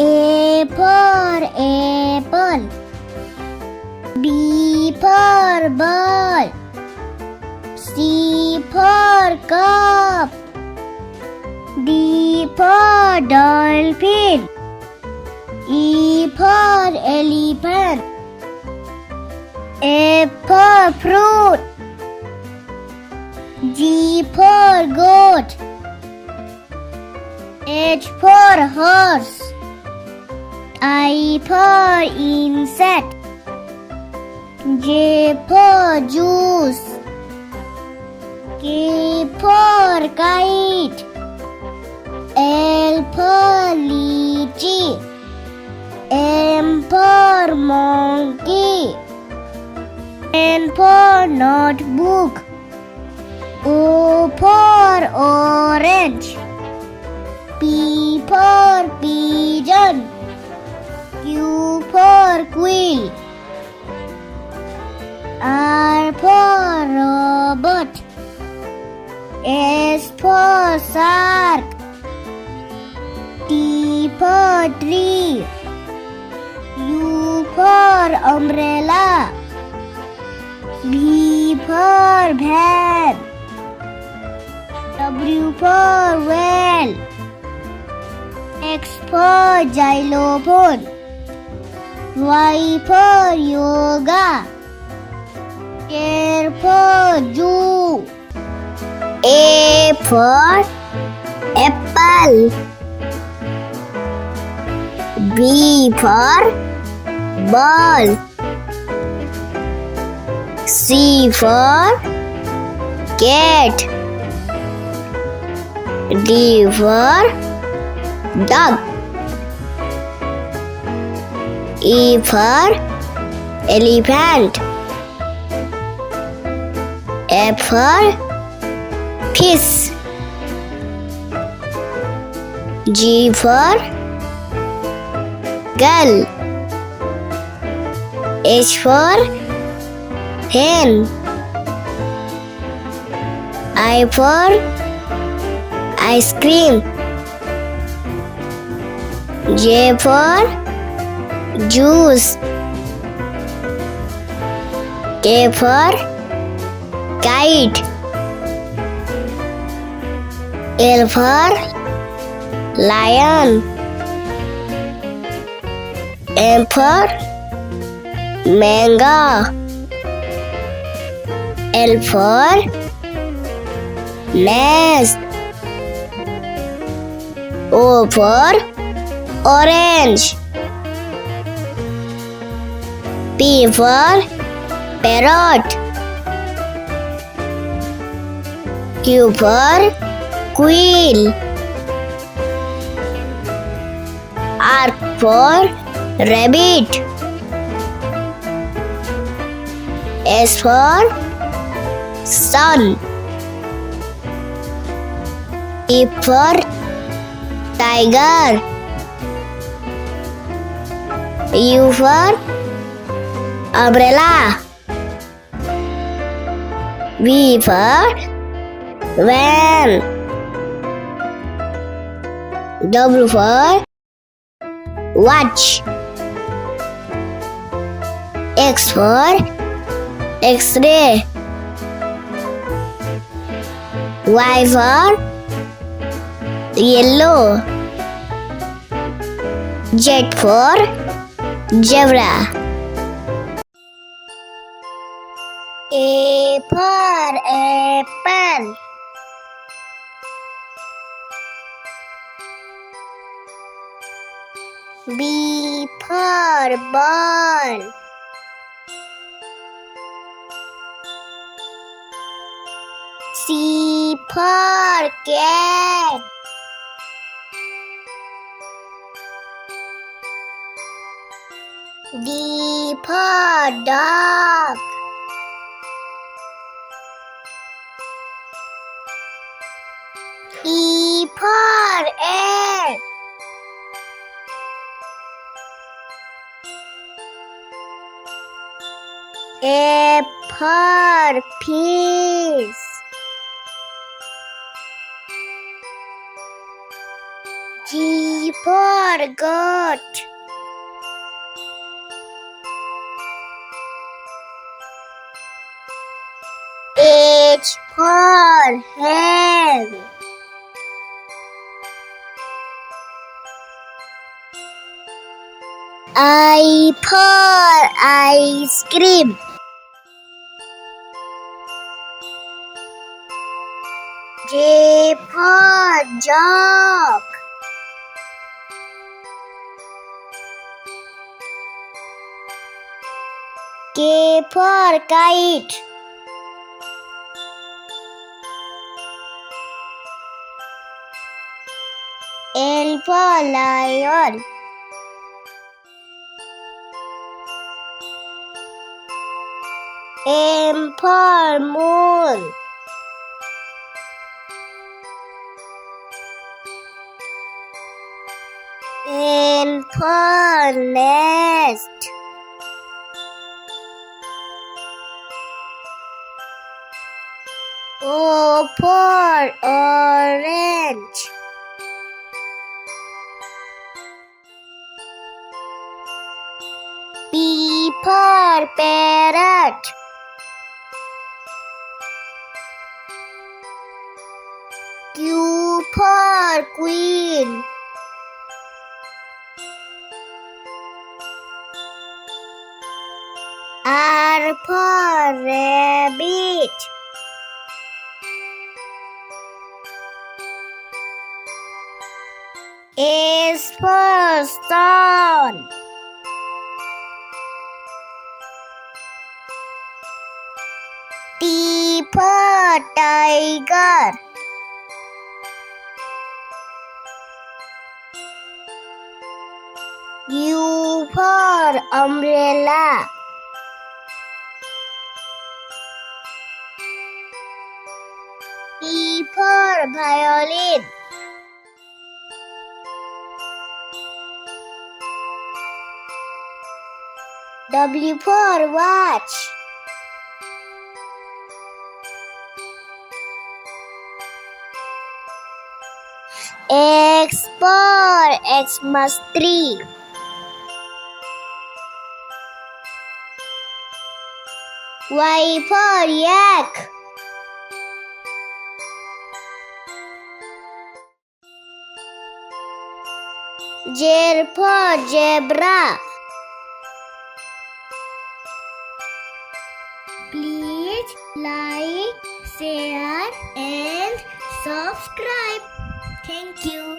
A for apple. B for ball. C for cup. D for dolphin. E for elephant. F for fruit. G for goat. H for horse. I for insect. J for juice. K for kite. L for lychee. M for monkey. N for notebook. O for orange. P for pigeon. Q for quill. R for robot. S for shark. T for tree. U for umbrella. V for van. W for whale. X for xylophone. Y for yoga. Z for zoo. A for apple. B for ball. C for cat. D for dog. E for elephant. F for fish. G for girl. H for hen. I for ice cream. J for juice. K for kite. L for lion. M for mango. L for nest. O for orange. P for parrot. Q for quail. R for rabbit. S for sun. T for tiger. U for umbrella. V for van. W for watch. X for X-ray. Y for yellow. Z for zebra. A for apple. B for ball. C for cat. D for dog. E for egg. F for fish. G for goat. H for hen. I for ice cream. J for jog. K for kite. L for lion. M for moon. N for nest. O for orange. P for parrot. Q for queen. R for rabbit. S for stone. T for tiger. U for umbrella. V for violin. W for watch. X for Xmas tree. Y for yak. Z for zebra. Please like, share and subscribe. Thank you.